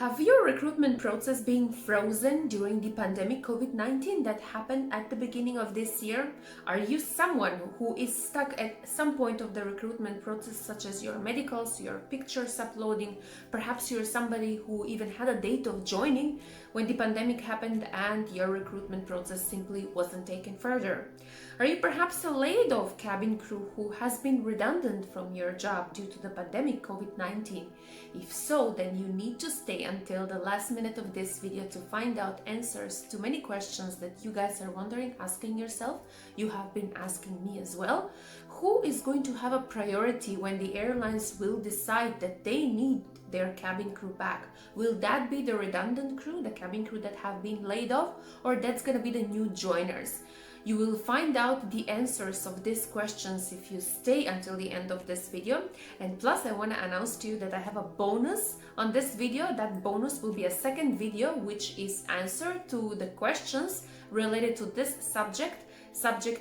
Have your recruitment process been frozen during the pandemic COVID-19 that happened at the beginning of this year? Are you someone who is stuck at some point of the recruitment process, such as your medicals, your pictures uploading? Perhaps you're somebody who even had a date of joining when the pandemic happened and your recruitment process simply wasn't taken further. Are you perhaps a laid off cabin crew who has been redundant from your job due to the pandemic COVID-19? If so, then you need to stay until the last minute of this video to find out answers to many questions that you guys are wondering, asking yourself. You have been asking me as well. Who is going to have a priority when the airlines will decide that they need their cabin crew back? Will that be the redundant crew, the cabin crew that have been laid off, or that's going to be the new joiners? You will find out the answers of these questions if you stay until the end of this video. And plus, I want to announce to you that I have a bonus on this video. That bonus will be a second video which is answer to the questions related to this subject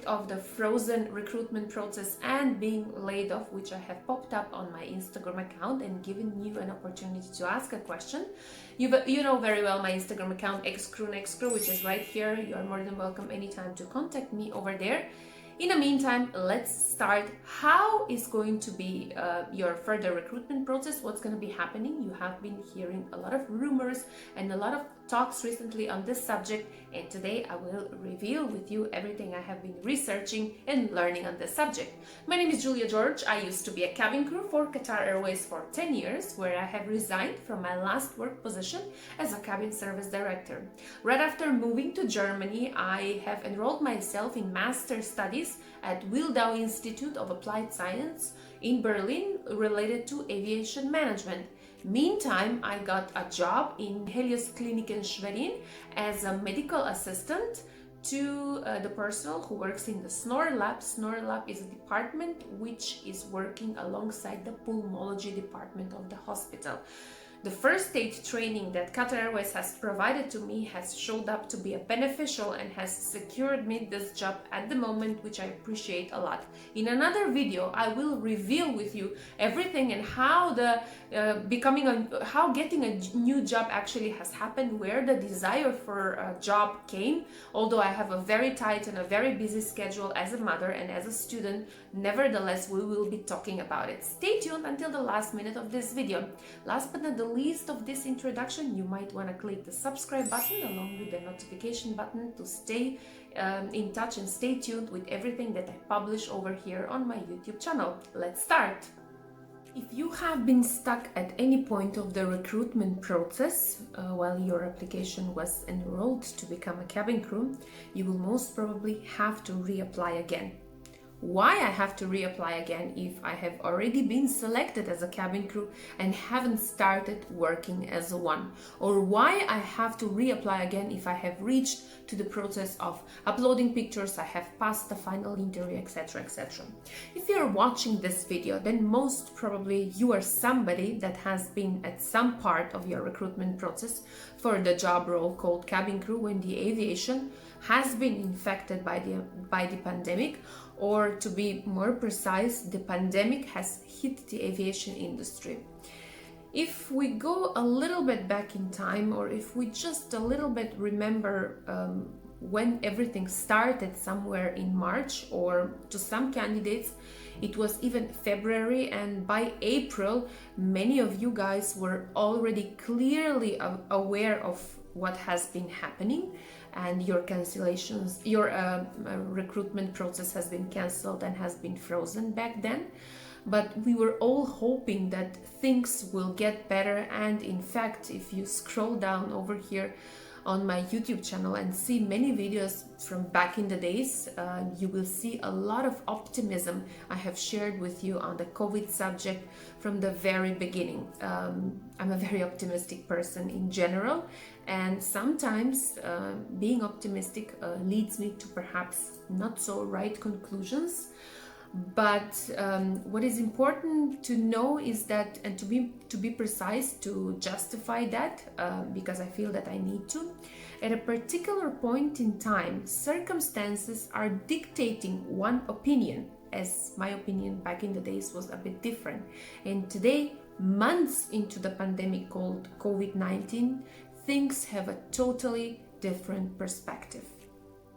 of the frozen recruitment process and being laid off, which I have popped up on my Instagram account and given you an opportunity to ask a question. You know very well my Instagram account, excrewnextcrew, which is right here. You are more than welcome anytime to contact me over there. In the meantime, let's start. How is going to be your further recruitment process? What's going to be happening? You have been hearing a lot of rumors and a lot of talks recently on this subject, and today I will reveal with you everything I have been researching and learning on this subject. My name is Julia George. I used to be a cabin crew for Qatar Airways for 10 years, where I have resigned from my last work position as a cabin service director. Right after moving to Germany, I have enrolled myself in master studies at Wildau Institute of Applied Science in Berlin related to aviation management. Meantime, I got a job in Helios Clinic in Schwerin as a medical assistant to the personnel who works in the Snore Lab. Snore Lab is a department which is working alongside the pulmonology department of the hospital. The first stage training that Qatar Airways has provided to me has showed up to be a beneficial and has secured me this job at the moment, which I appreciate a lot. In another video, I will reveal with you everything and how how getting a new job actually has happened, where the desire for a job came. Although I have a very tight and a very busy schedule as a mother and as a student, nevertheless, we will be talking about it. Stay tuned until the last minute of this video. Last but not the least of this introduction, you might want to click the subscribe button along with the notification button to stay in touch and stay tuned with everything that I publish over here on my YouTube channel. Let's start. If you have been stuck at any point of the recruitment process while your application was enrolled to become a cabin crew, you will most probably have to reapply again. Why I have to reapply again if I have already been selected as a cabin crew and haven't started working as one? Or why I have to reapply again if I have reached to the process of uploading pictures, I have passed the final interview, etc, etc. If you're watching this video, then most probably you are somebody that has been at some part of your recruitment process for the job role called cabin crew when the aviation has been infected by the pandemic, or to be more precise, the pandemic has hit the aviation industry. If we go a little bit back in time, or if we just a little bit remember when everything started somewhere in March, or to some candidates it was even February, and by April many of you guys were already clearly aware of what has been happening, and your cancellations, your recruitment process has been cancelled and has been frozen back then. But we were all hoping that things will get better, and in fact, if you scroll down over here on my YouTube channel and see many videos from back in the days, you will see a lot of optimism I have shared with you on the COVID subject from the very beginning. I'm a very optimistic person in general, and sometimes being optimistic leads me to perhaps not so right conclusions. But what is important to know is that, and to be precise, to justify that, because I feel that I need to, at a particular point in time, circumstances are dictating one opinion, as my opinion back in the days was a bit different. And today months into the pandemic called COVID-19, things have a totally different perspective.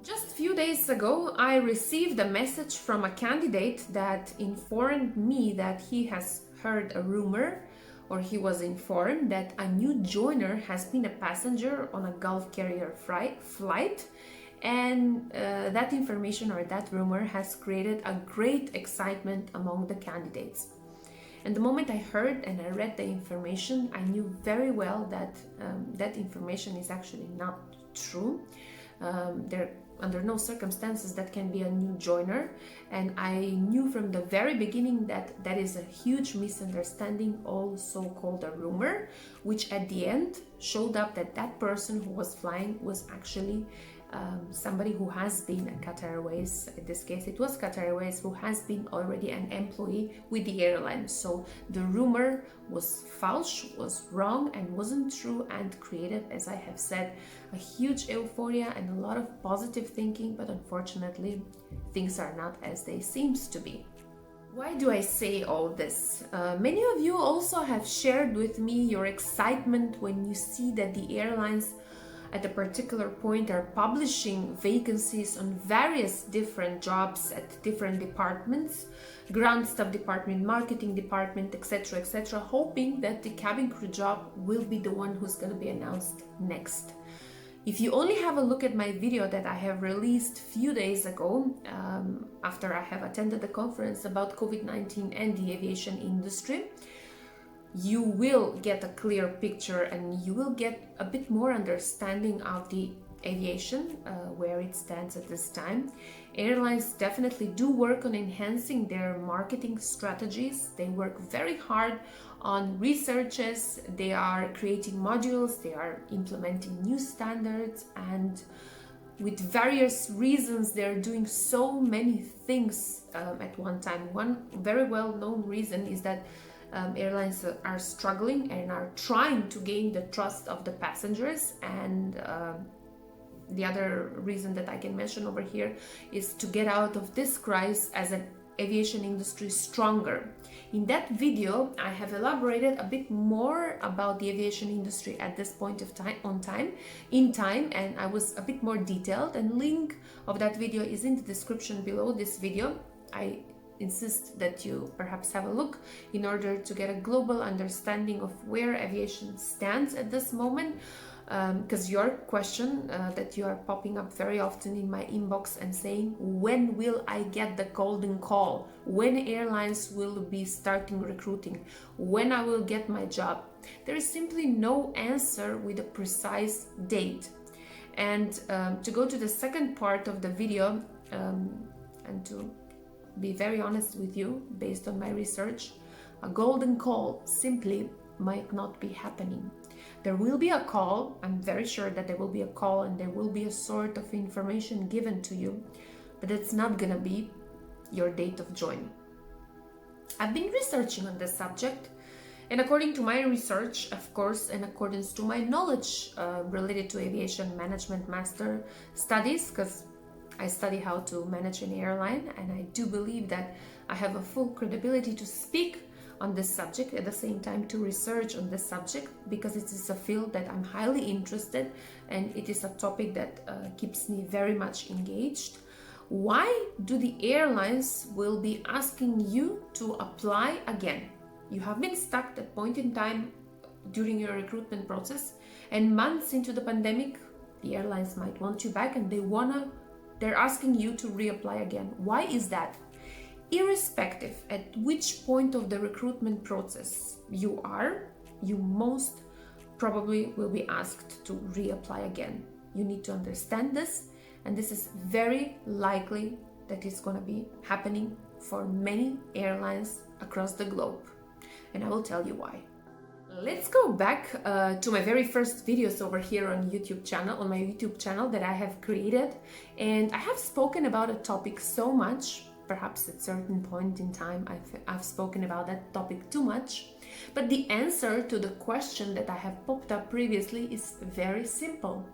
Just a few days ago, I received a message from a candidate that informed me that he has heard a rumor, or he was informed that a new joiner has been a passenger on a Gulf carrier flight, and that information or that rumor has created a great excitement among the candidates. And the moment I heard and I read the information, I knew very well that that information is actually not true. Under no circumstances that can be a new joiner, and I knew from the very beginning that that is a huge misunderstanding, also called a rumor, which at the end showed up that that person who was flying was actually somebody who has been at Qatar Airways. In this case it was Qatar Airways, who has been already an employee with the airline. So the rumor was false, was wrong, and wasn't true, and created, as I have said, a huge euphoria and a lot of positive thinking. But unfortunately things are not as they seems to be. Why do I say all this? Many of you also have shared with me your excitement when you see that the airlines at a particular point are publishing vacancies on various different jobs at different departments, ground staff department, marketing department, etc., etc., hoping that the cabin crew job will be the one who's going to be announced next. If you only have a look at my video that I have released a few days ago, after I have attended the conference about COVID-19 and the aviation industry, you will get a clear picture and you will get a bit more understanding of the aviation, where it stands at this time. Airlines definitely do work on enhancing their marketing strategies. They work very hard on researches, they are creating modules, they are implementing new standards, and with various reasons they're doing so many things at one time. One very well-known reason is that airlines are struggling and are trying to gain the trust of the passengers, and the other reason that I can mention over here is to get out of this crisis as an aviation industry stronger. In that video I have elaborated a bit more about the aviation industry at this point of time, and I was a bit more detailed, and link of that video is in the description below this video. I insist that you perhaps have a look in order to get a global understanding of where aviation stands at this moment, because your question that you are popping up very often in my inbox and saying, when will I get the golden call, when airlines will be starting recruiting, when I will get my job. There is simply no answer with a precise date. And to go to the second part of the video, and to be very honest with you, based on my research, a golden call simply might not be happening. There will be a call, I'm very sure that there will be a call, and there will be a sort of information given to you, but it's not gonna be your date of joining. I've been researching on this subject, and according to my research, of course, in accordance to my knowledge related to aviation management master studies, because I study how to manage an airline, and I do believe that I have a full credibility to speak on this subject, at the same time to research on this subject, because it is a field that I'm highly interested, and it is a topic that keeps me very much engaged. Why do the airlines will be asking you to apply again? You have been stuck at that point in time during your recruitment process, and months into the pandemic, the airlines might want you back, and they're asking you to reapply again. Why is that? Irrespective at which point of the recruitment process you are, you most probably will be asked to reapply again. You need to understand this, and this is very likely that it's going to be happening for many airlines across the globe. And I will tell you why. Let's go back to my very first videos over here on my YouTube channel that I have created, and I have spoken about a topic so much. Perhaps at a certain point in time I've spoken about that topic too much, but the answer to the question that I have popped up previously is very simple.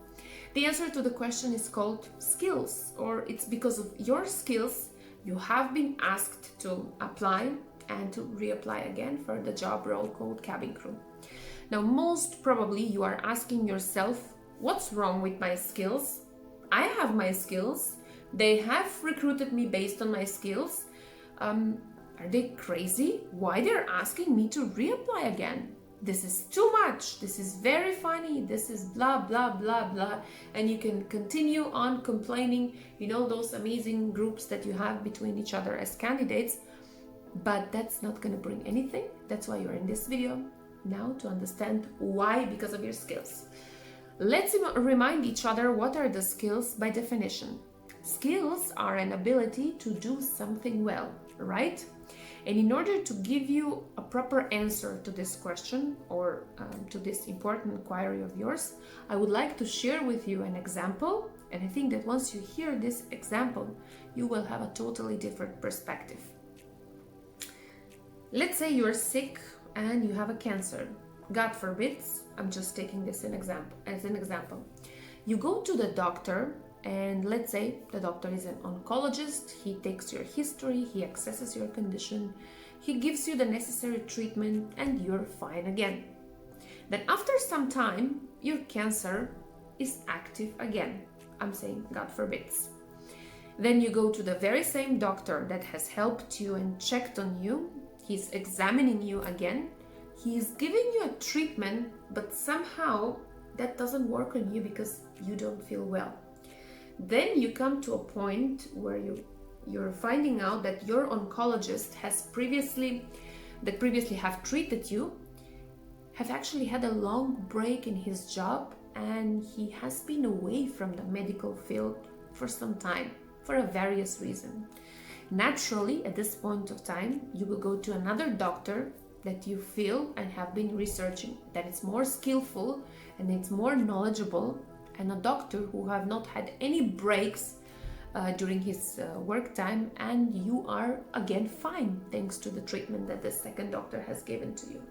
The answer to the question is called skills, or it's because of your skills you have been asked to apply and to reapply again for the job role called cabin crew. Now, most probably you are asking yourself, what's wrong with my skills? I have my skills. They have recruited me based on my skills. Are they crazy? Why they're asking me to reapply again? This is too much. This is very funny. This is blah, blah, blah, blah. And you can continue on complaining, those amazing groups that you have between each other as candidates, but that's not going to bring anything. That's why you're in this video now, to understand why, because of your skills. Let's remind each other what are the skills by definition. Skills are an ability to do something well, right? And in order to give you a proper answer to this question or to this important inquiry of yours, I would like to share with you an example. And I think that once you hear this example, you will have a totally different perspective. Let's say you're sick and you have a cancer. God forbid, I'm just taking this as an example. You go to the doctor, and let's say the doctor is an oncologist. He takes your history, he assesses your condition, he gives you the necessary treatment, and you're fine again. Then after some time, your cancer is active again. I'm saying God forbids. Then you go to the very same doctor that has helped you and checked on you. He's examining you again. He's giving you a treatment, but somehow that doesn't work on you because you don't feel well. Then you come to a point where you're finding out that your oncologist has previously have treated you, have actually had a long break in his job, and he has been away from the medical field for some time for a various reason. Naturally, at this point of time, you will go to another doctor that you feel and have been researching that it's more skillful and it's more knowledgeable, and a doctor who have not had any breaks during his work time, and you are again fine thanks to the treatment that the second doctor has given to you.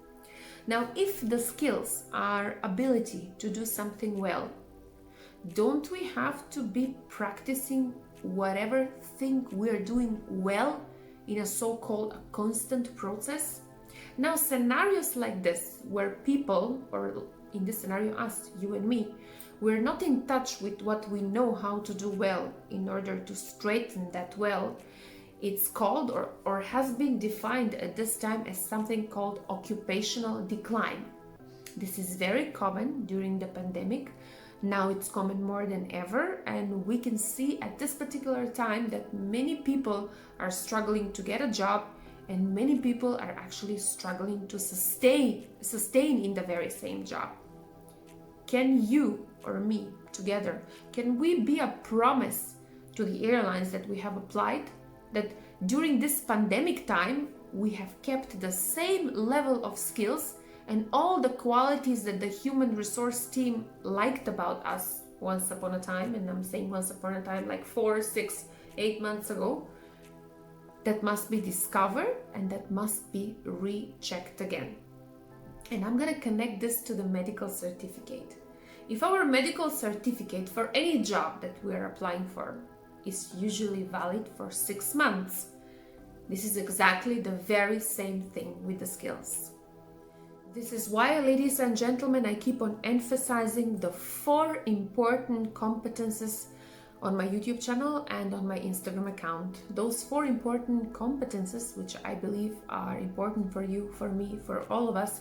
Now, if the skills are ability to do something well, don't we have to be practicing whatever thing we're doing well in a so-called constant process? Now, scenarios like this, where people, or in this scenario us, you and me, we're not in touch with what we know how to do well in order to straighten that well, it's called or has been defined at this time as something called occupational decline. This is very common during the pandemic. Now it's common more than ever, and we can see at this particular time that many people are struggling to get a job, and many people are actually struggling to sustain in the very same job. Can you or me together, can we be a promise to the airlines that we have applied, that during this pandemic time we have kept the same level of skills and all the qualities that the human resource team liked about us once upon a time, and I'm saying once upon a time like 4, 6, 8 months ago, that must be discovered and that must be rechecked again. And I'm going to connect this to the medical certificate. If our medical certificate for any job that we are applying for is usually valid for 6 months, this is exactly the very same thing with the skills. This is why, ladies and gentlemen, I keep on emphasizing the 4 important competences on my YouTube channel and on my Instagram account. Those 4 important competences, which I believe are important for you, for me, for all of us,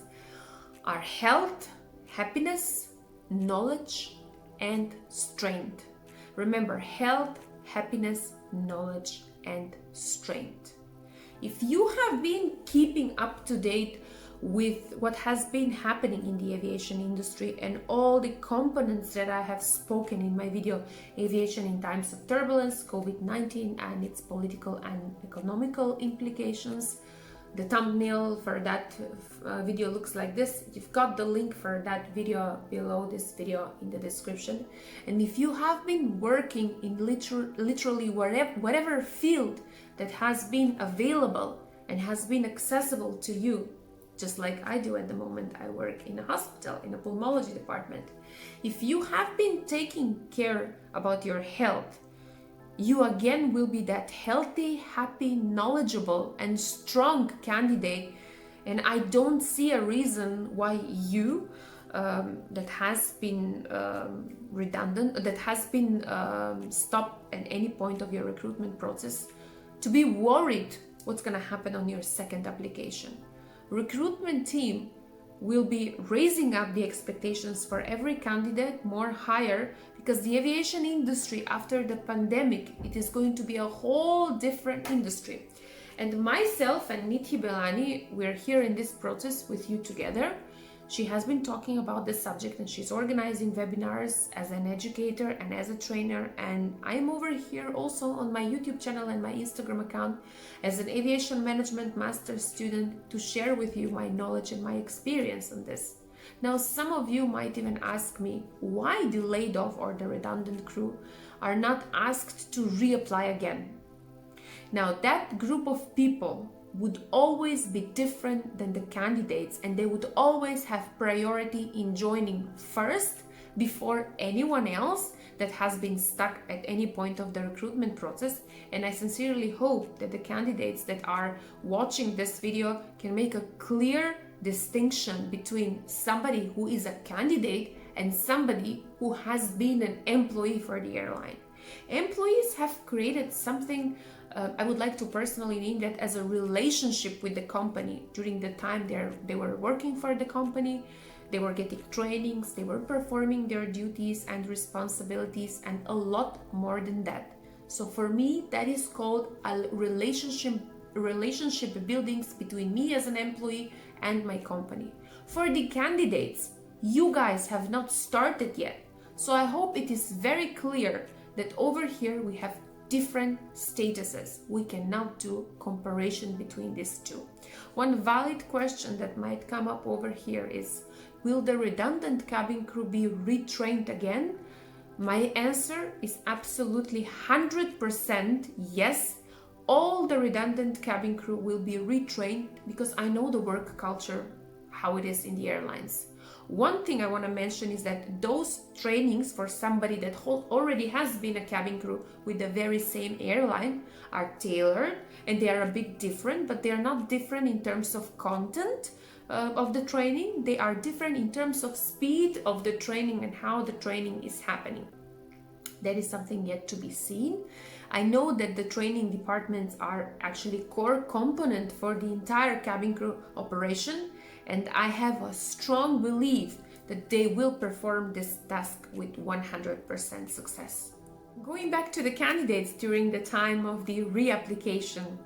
are health, happiness, knowledge, and strength. Remember, health, happiness, knowledge, and strength. If you have been keeping up to date with what has been happening in the aviation industry and all the components that I have spoken in my video, Aviation in Times of Turbulence, COVID-19 and its political and economical implications, the thumbnail for that video looks like this. You've got the link for that video below this video in the description. And if you have been working in literally whatever field that has been available and has been accessible to you, just like I do at the moment, I work in a hospital, in a pulmonology department. If you have been taking care about your health, you again will be that healthy, happy, knowledgeable, and strong candidate. And I don't see a reason why you, that has been redundant, that has been stopped at any point of your recruitment process, to be worried what's going to happen on your second application. Recruitment team will be raising up the expectations for every candidate more higher, because the aviation industry after the pandemic, it is going to be a whole different industry. And myself and Nithi Belani, we're here in this process with you together. She has been talking about this subject and she's organizing webinars as an educator and as a trainer. And I'm over here also on my YouTube channel and my Instagram account as an aviation management master's student to share with you my knowledge and my experience on this. Now, some of you might even ask me why the laid off or the redundant crew are not asked to reapply again. Now, that group of people would always be different than the candidates, and they would always have priority in joining first before anyone else that has been stuck at any point of the recruitment process. And I sincerely hope that the candidates that are watching this video can make a clear distinction between somebody who is a candidate and somebody who has been an employee for the airline. Employees have created something, I would like to personally name that as a relationship with the company. During the time they were working for the company, they were getting trainings, they were performing their duties and responsibilities, and a lot more than that. So for me, that is called a relationship buildings between me as an employee and my company. For the candidates, you guys have not started yet. So I hope it is very clear that over here we have different statuses. We cannot do comparison between these two. One valid question that might come up over here is, will the redundant cabin crew be retrained again? My answer is absolutely 100% yes. All the redundant cabin crew will be retrained, because I know the work culture, how it is in the airlines. One thing I want to mention is that those trainings for somebody that already has been a cabin crew with the very same airline are tailored, and they are a bit different, but they are not different in terms of content of the training. They are different in terms of speed of the training and how the training is happening. That is something yet to be seen. I know that the training departments are actually core component for the entire cabin crew operation, and I have a strong belief that they will perform this task with 100% success. Going back to the candidates during the time of the reapplication,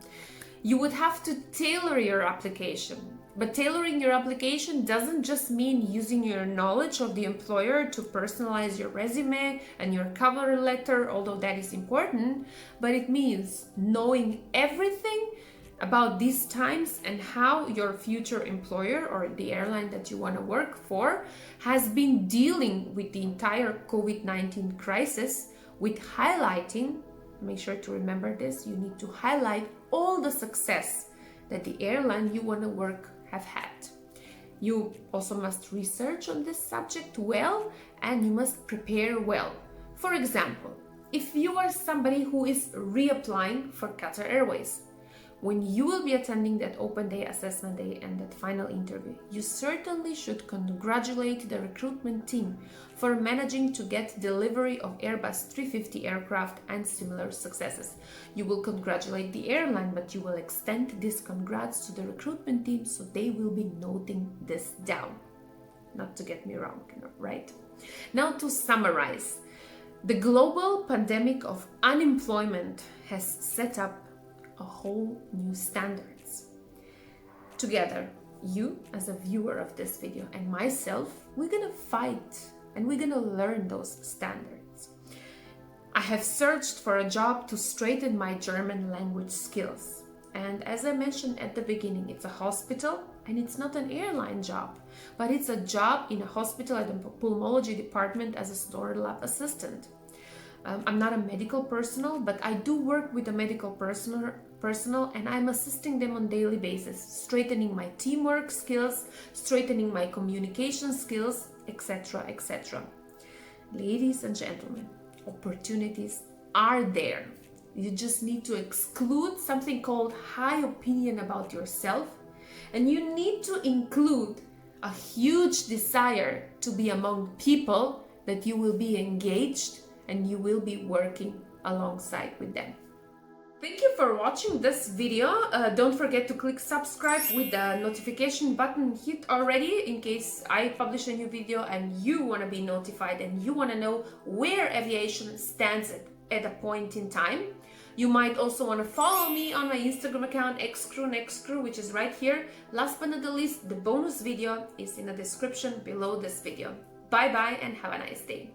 you would have to tailor your application. But tailoring your application doesn't just mean using your knowledge of the employer to personalize your resume and your cover letter, although that is important, but it means knowing everything about these times and how your future employer or the airline that you want to work for has been dealing with the entire COVID-19 crisis, with highlighting, make sure to remember this, you need to highlight all the success that the airline you want to work have had. You also must research on this subject well, and you must prepare well. For example, if you are somebody who is reapplying for Qatar Airways, when you will be attending that open day, assessment day, and that final interview, you certainly should congratulate the recruitment team for managing to get delivery of Airbus 350 aircraft and similar successes. You will congratulate the airline, but you will extend this congrats to the recruitment team, so they will be noting this down. Not to get me wrong, right? Now, to summarize, the global pandemic of unemployment has set up a whole new standards. Together, you as a viewer of this video and myself, we're gonna fight and we're gonna learn those standards. I have searched for a job to straighten my German language skills. And as I mentioned at the beginning, it's a hospital and it's not an airline job, but it's a job in a hospital at the pulmonology department as a store lab assistant. I'm not a medical personnel, but I do work with a medical personnel, and I'm assisting them on a daily basis, straightening my teamwork skills, straightening my communication skills, etc., etc. Ladies and gentlemen, opportunities are there. You just need to exclude something called high opinion about yourself, and you need to include a huge desire to be among people that you will be engaged and you will be working alongside with them. Thank you for watching this video. Don't forget to click subscribe with the notification button hit already in case I publish a new video and you want to be notified and you want to know where aviation stands at a point in time. You might also want to follow me on my Instagram account, excrewnextcrew, which is right here. Last but not the least, the bonus video is in the description below this video. Bye bye and have a nice day.